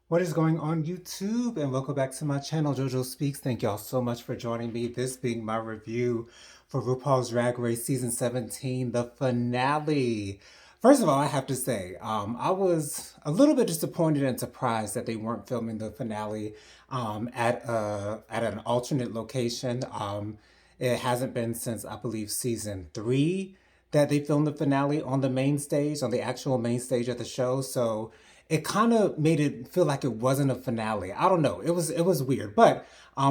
What is going on YouTube? And welcome back to my channel, JoJo Speaks. Thank y'all so much for joining me. This being my review for RuPaul's Drag Race Season 17, the finale. First of all, I have to say, I was a little bit disappointed and surprised that they weren't filming the finale at an alternate location. It hasn't been since, I believe, season 3 that they filmed the finale on the main stage, on the actual main stage of the show. So it kind of made it feel like it wasn't a finale. I don't know. It was weird, but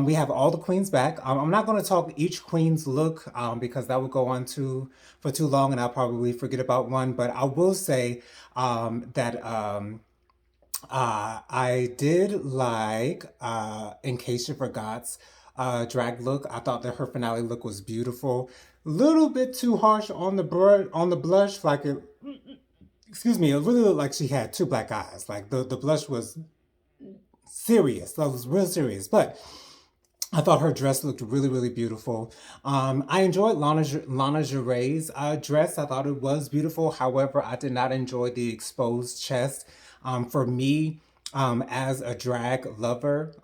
we have all the queens back. I'm not going to talk each queen's look because that would go on for too long, and I'll probably forget about one. But I will say that I did like, in case you forgot's drag look. I thought that her finale look was beautiful. Little bit too harsh on the blush, like it. Excuse me, it really looked like she had two black eyes. Like the blush was serious. That was real serious. But I thought her dress looked really, really beautiful. I enjoyed Lana Gervais' dress. I thought it was beautiful. However, I did not enjoy the exposed chest. For me, as a drag lover,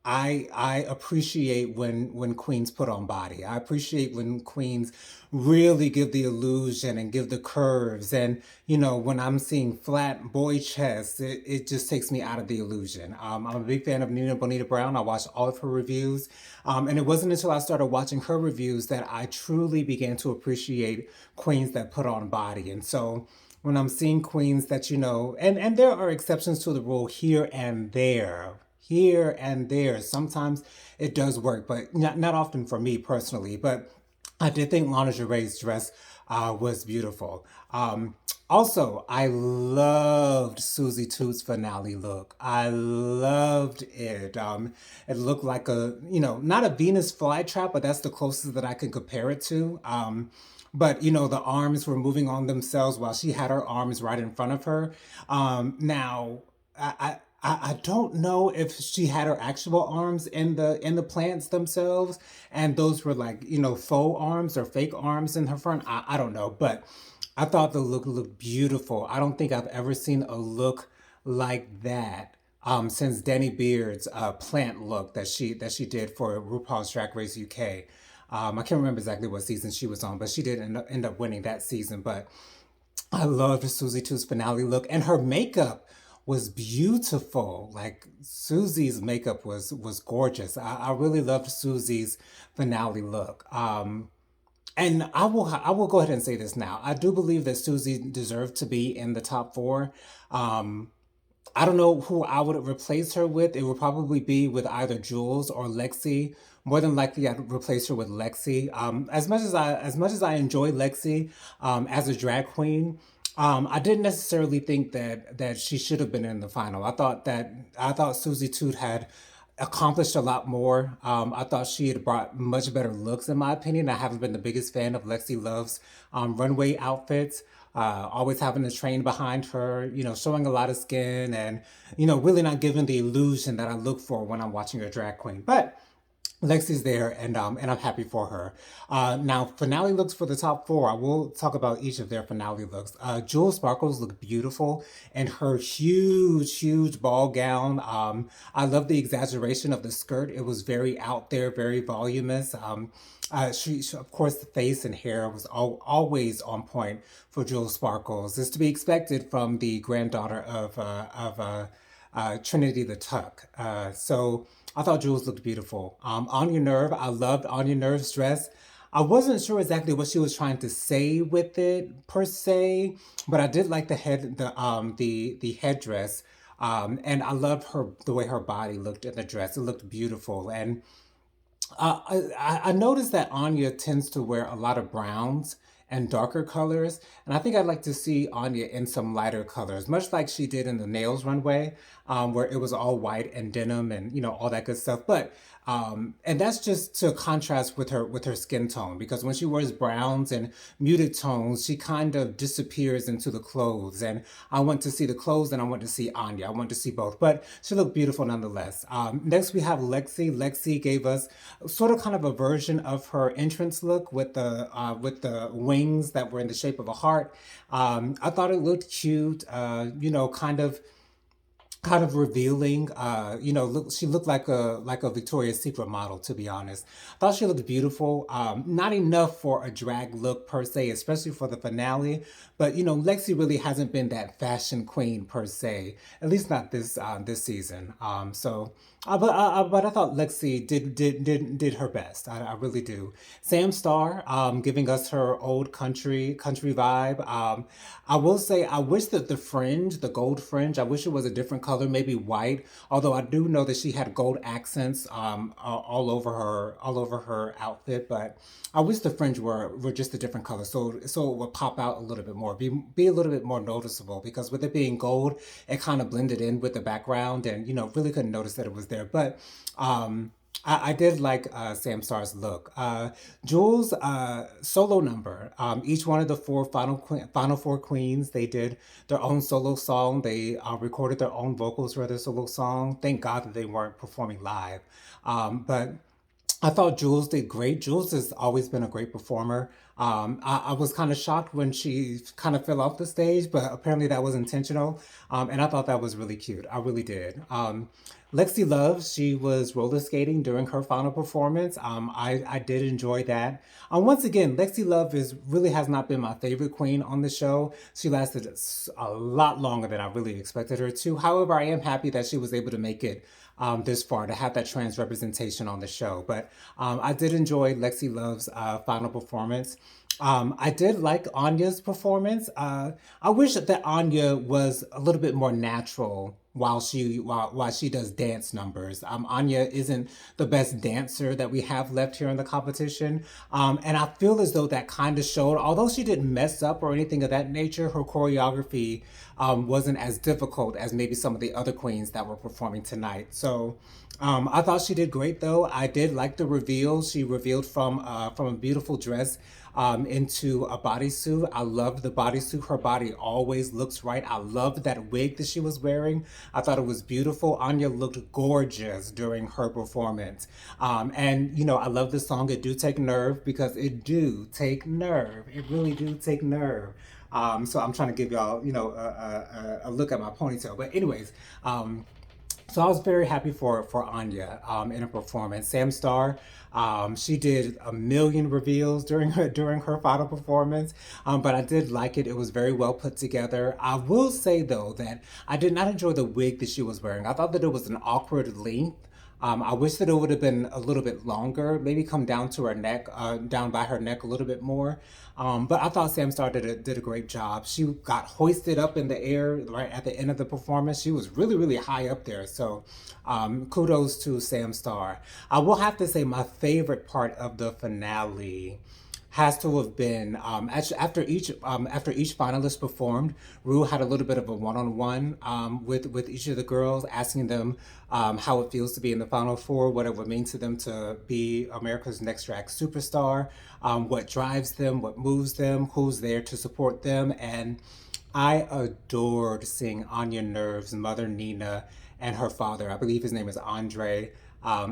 I appreciate when queens put on body. I appreciate when queens really give the illusion and give the curves. And when I'm seeing flat boy chests, it just takes me out of the illusion. I'm a big fan of Nina Bonita Brown. I watched all of her reviews, and it wasn't until I started watching her reviews that I truly began to appreciate queens that put on body. And so when I'm seeing queens that, and there are exceptions to the rule here and there. Sometimes it does work, but not often for me personally. But I did think Lana Gervais' dress was beautiful. Also, I loved Susie Toots' finale look. I loved it. It looked like not a Venus flytrap, but that's the closest that I can compare it to. But the arms were moving on themselves while she had her arms right in front of her. Now, I don't know if she had her actual arms in the plants themselves, and those were like faux arms or fake arms in her front. I don't know, but I thought the look looked beautiful. I don't think I've ever seen a look like that since Danny Beard's plant look that she did for RuPaul's Drag Race UK. I can't remember exactly what season she was on, but she did end up winning that season. But I loved Susie Two's finale look, and her makeup was beautiful. Like Susie's makeup was gorgeous. I really loved Susie's finale look. And I will go ahead and say this now. I do believe that Susie deserved to be in the top four. Um, I don't know who I would replace her with. It would probably be with either Jules or Lexi. More than likely, I'd replace her with Lexi. As much as I enjoy Lexi as a drag queen, I didn't necessarily think that she should have been in the final. I thought Susie Toot had accomplished a lot more. I thought she had brought much better looks, in my opinion. I haven't been the biggest fan of Lexi Love's runway outfits. Always having a train behind her, showing a lot of skin and, really not giving the illusion that I look for when I'm watching a drag queen. But Lexi's there, and I'm happy for her. Now, finale looks for the top four. I will talk about each of their finale looks. Jewel Sparkles look beautiful in her huge, huge ball gown. I love the exaggeration of the skirt. It was very out there, very voluminous. Of course, the face and hair was always on point for Jewel Sparkles. It's to be expected from the granddaughter of Trinity the Tuck. So I thought Jules looked beautiful. Anya Nerve, I loved Anya Nerve's dress. I wasn't sure exactly what she was trying to say with it per se, but I did like the headdress. And I loved the way her body looked in the dress. It looked beautiful. And I noticed that Anya tends to wear a lot of browns and darker colors, and I think I'd like to see Anya in some lighter colors, much like she did in the Nails runway, where it was all white and denim and all that good stuff. But and that's just to contrast with her skin tone, because when she wears browns and muted tones, she kind of disappears into the clothes. And I want to see the clothes, and I want to see Anya. I want to see both, but she looked beautiful nonetheless. Next, we have Lexi. Lexi gave us sort of kind of a version of her entrance look with the wings that were in the shape of a heart. I thought it looked cute. Kind of kind of revealing. She looked like a Victoria's Secret model, to be honest. Thought she looked beautiful. Not enough for a drag look per se, especially for the finale. But Lexi really hasn't been that fashion queen per se, at least not this season. But I thought Lexi did her best. I really do. Sam Starr, giving us her old country vibe. I will say I wish that the gold fringe, I wish it was a different color, maybe white. Although I do know that she had gold accents all over her outfit, but I wish the fringe were just a different color, so it would pop out a little bit more, be a little bit more noticeable. Because with it being gold, it kind of blended in with the background, and really couldn't notice that it was there. But I did like Sam Starr's look. Jules' solo number. Each one of the final four queens, they did their own solo song. They recorded their own vocals for their solo song. Thank God that they weren't performing live. But I thought Jules did great. Jules has always been a great performer. I was kind of shocked when she kind of fell off the stage, but apparently that was intentional. And I thought that was really cute. I really did. Lexi Love, she was roller skating during her final performance. I did enjoy that. Once again, Lexi Love really has not been my favorite queen on the show. She lasted a lot longer than I really expected her to. However, I am happy that she was able to make it this far, to have that trans representation on the show. But I did enjoy Lexi Love's final performance. I did like Anya's performance. I wish that Anya was a little bit more natural while she does dance numbers. Anya isn't the best dancer that we have left here in the competition, and I feel as though that kind of showed. Although she didn't mess up or anything of that nature, her choreography wasn't as difficult as maybe some of the other queens that were performing tonight. So I thought she did great, though. I did like the reveal. She revealed from a beautiful dress into a bodysuit. I loved the bodysuit. Her body always looks right. I loved that wig that she was wearing. I thought it was beautiful. Anya looked gorgeous during her performance. And I love the song "It Do Take Nerve," because it do take nerve. It really do take nerve. So I'm trying to give y'all, a look at my ponytail. But anyways, so I was very happy for Anya in her performance. Sam Starr, she did a million reveals during her final performance, but I did like it. It was very well put together. I will say though that I did not enjoy the wig that she was wearing. I thought that it was an awkward length. I wish that it would have been a little bit longer, maybe come down to her neck, down by her neck a little bit more. But I thought Sam Starr did a great job. She got hoisted up in the air right at the end of the performance. She was really, really high up there. So kudos to Sam Starr. I will have to say my favorite part of the finale has to have been after each finalist performed. Rue had a little bit of a one-on-one with each of the girls, asking them how it feels to be in the final four, what it would mean to them to be America's Next Drag Superstar, what drives them, what moves them, who's there to support them. And I adored seeing Anya Nerve's mother Nina and her father, I believe his name is Andre,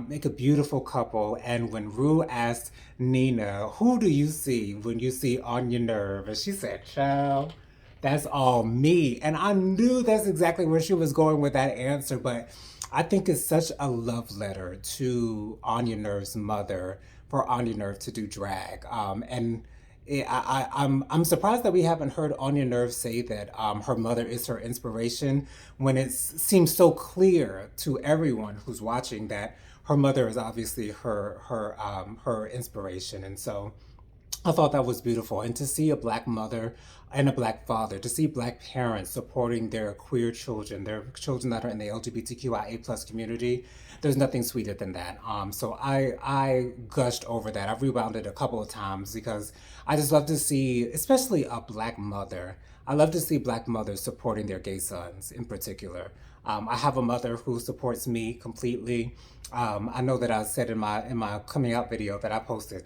make a beautiful couple. And when Rue asked Nina, "Who do you see when you see Anya Nerve?" And she said, "Child, that's all me." And I knew that's exactly where she was going with that answer. But I think it's such a love letter to Anya Nerve's mother for Anya Nerve to do drag. I'm surprised that we haven't heard Anya Nerve say that her mother is her inspiration, when it seems so clear to everyone who's watching that her mother is obviously her inspiration. And so I thought that was beautiful. And to see a black mother and a black father, to see black parents supporting their queer children, their children that are in the LGBTQIA plus community, there's nothing sweeter than that. So I gushed over that. I've rebounded a couple of times because I just love to see, especially a black mother. I love to see black mothers supporting their gay sons in particular. I have a mother who supports me completely. I know that I said in my coming out video that I posted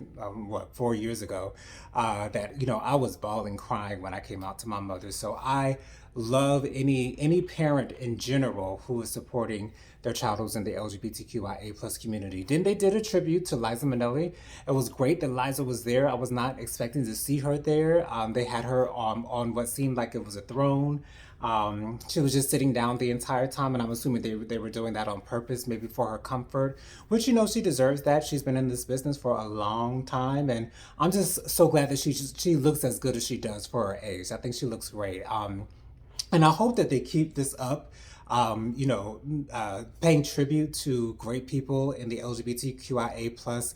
4 years ago, that I was bawling crying when I came out to my mother. So I love any parent in general who is supporting their child who's in the LGBTQIA plus community. Then they did a tribute to Liza Minnelli. It was great that Liza was there. I was not expecting to see her there. They had her on what seemed like it was a throne. She was just sitting down the entire time, and I'm assuming they were doing that on purpose, maybe for her comfort, which, she deserves that. She's been in this business for a long time, and I'm just so glad that she looks as good as she does for her age. I think she looks great. And I hope that they keep this up. Paying tribute to great people in the LGBTQIA plus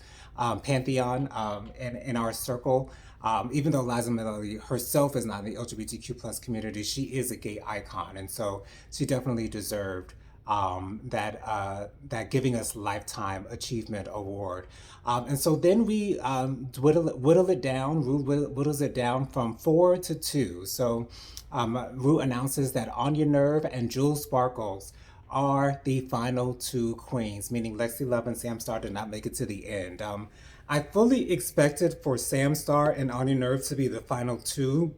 pantheon in our circle. Even though Liza Minnelli herself is not in the LGBTQ plus community, she is a gay icon, and so she definitely deserved that Giving Us Lifetime Achievement Award. And so then we whittle it down. Rue whittles it down from 4 to 2. So Rue announces that Anya Nerve and Jules Sparkles are the final two queens, meaning Lexi Love and Sam Starr did not make it to the end. I fully expected for Sam Starr and Anya Nerve to be the final two,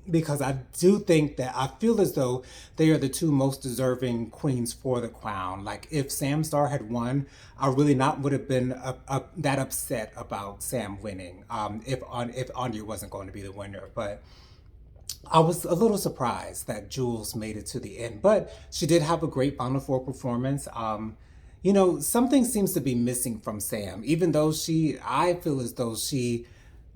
because I do think that I feel as though they are the two most deserving queens for the crown. Like, if Sam Starr had won, I really not would have been that upset about Sam winning. If Anya wasn't going to be the winner, but I was a little surprised that Jules made it to the end. But she did have a great Final Four performance. Something seems to be missing from Sam, even though I feel as though she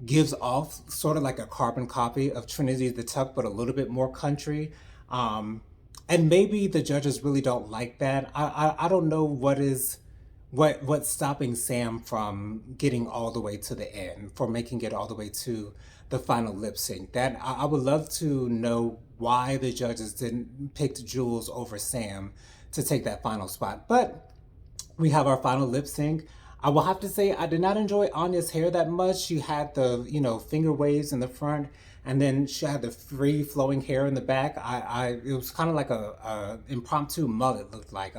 gives off sort of like a carbon copy of Trinity the Tuck, but a little bit more country. And maybe the judges really don't like that. I don't know what's stopping Sam from getting all the way to the end, for making it all the way to the final lip sync. That I would love to know why the judges didn't pick Jules over Sam to take that final spot. But we have our final lip sync. I will have to say I did not enjoy Anya's hair that much. She had the, finger waves in the front, and then she had the free flowing hair in the back. It was kind of like a impromptu mullet, looked like.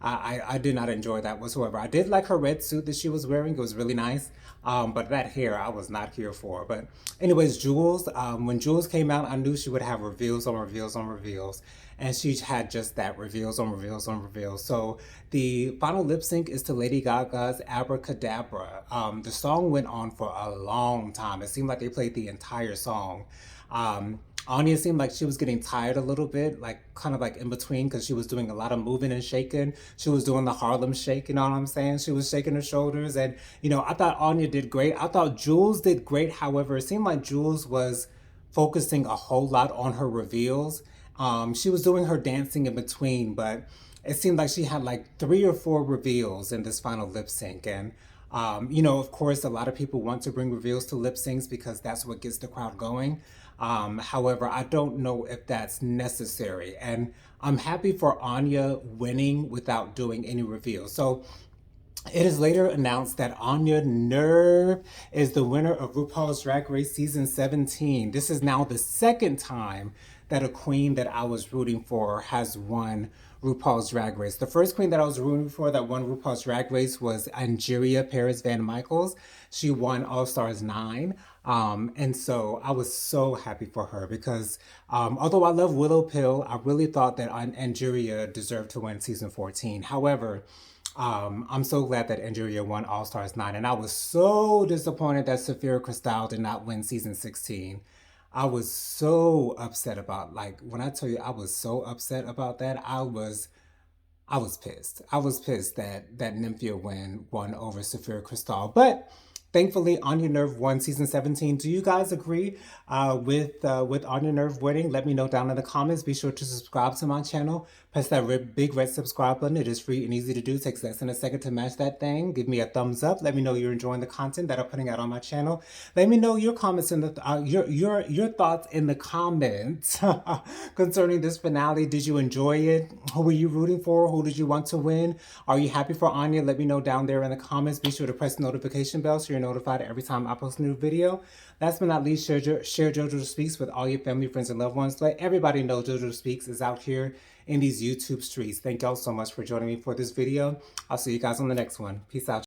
I did not enjoy that whatsoever. I did like her red suit that she was wearing. It was really nice. But that hair I was not here for. But anyways, Jules, when Jules came out, I knew she would have reveals on reveals on reveals. And she had just that, reveals on reveals on reveals. So the final lip sync is to Lady Gaga's Abracadabra. The song went on for a long time. It seemed like they played the entire song. Anya seemed like she was getting tired a little bit, like kind of like in between, because she was doing a lot of moving and shaking. She was doing the Harlem shake, you know what I'm saying? She was shaking her shoulders. And, I thought Anya did great. I thought Jules did great. However, it seemed like Jules was focusing a whole lot on her reveals. She was doing her dancing in between, but it seemed like she had like 3 or 4 reveals in this final lip sync. And, of course, a lot of people want to bring reveals to lip syncs because that's what gets the crowd going. However, I don't know if that's necessary. And I'm happy for Anya winning without doing any reveals. So it is later announced that Anya Nerve is the winner of RuPaul's Drag Race Season 17. This is now the second time that a queen that I was rooting for has won RuPaul's Drag Race. The first queen that I was rooting for that won RuPaul's Drag Race was Angeria Paris Van Michaels. She won All Stars 9. And so I was so happy for her because although I love Willow Pill, I really thought that Angeria deserved to win Season 14. However, I'm so glad that Angeria won All Stars 9. And I was so disappointed that Saphira Cristál did not win Season 16. I was so upset about, when I tell you I was so upset about that, I was pissed. I was pissed that Nymphia won over Saphira Cristál. But thankfully, Anya Nerve won Season 17. Do you guys agree with Anya Nerve winning? Let me know down in the comments. Be sure to subscribe to my channel. Press that big red subscribe button. It is free and easy to do. It takes less than a second to mash that thing. Give me a thumbs up. Let me know you're enjoying the content that I'm putting out on my channel. Let me know your comments in the your thoughts in the comments concerning this finale. Did you enjoy it? Who were you rooting for? Who did you want to win? Are you happy for Anya? Let me know down there in the comments. Be sure to press the notification bell so you're notified every time I post a new video. Last but not least, share JoJo Speaks with all your family, friends, and loved ones. Let everybody know JoJo Speaks is out here in these YouTube streets. Thank y'all so much for joining me for this video. I'll see you guys on the next one. Peace out.